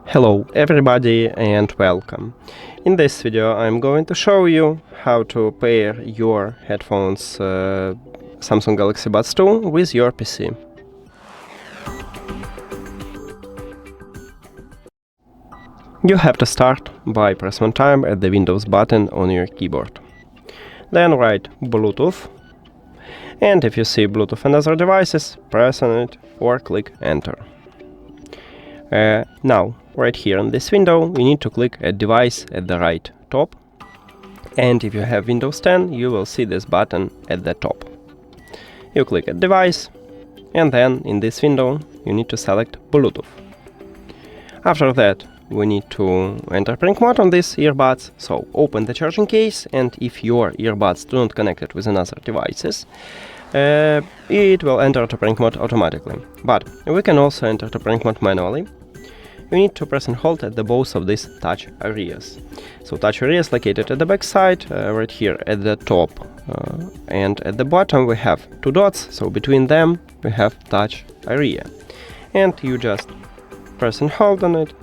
Hello everybody and welcome. In this video I'm going to show you how to pair your headphones Samsung Galaxy Buds 2 with your PC. You have to start by pressing one time at the Windows button on your keyboard. Then write Bluetooth, and if you see Bluetooth and other devices, press on it or click Enter. Now, right here in this window, you need to click a device at the right top, and if you have Windows 10, you will see this button at the top. You click a device, and then in this window, you need to select Bluetooth. After that, we need to enter prank mode on these earbuds, so open the charging case, and if your earbuds do not connect it with another devices, it will enter to prank mode automatically. But we can also enter to prank mode manually. You need to press and hold at the both of these touch areas. So touch area is located at the back side, right here at the top, and at the bottom we have two dots, so between them we have touch area. And you just press and hold on it.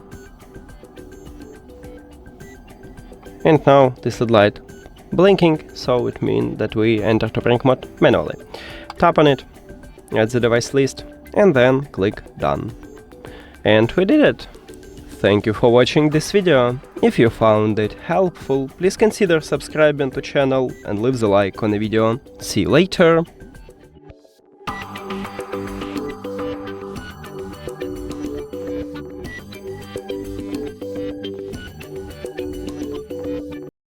And now this LED light blinking, so it means that we enter to prank mode manually. Tap on it, add the device list, and then click Done. And we did it! Thank you for watching this video. If you found it helpful, please consider subscribing to channel and leave the like on the video. See you later!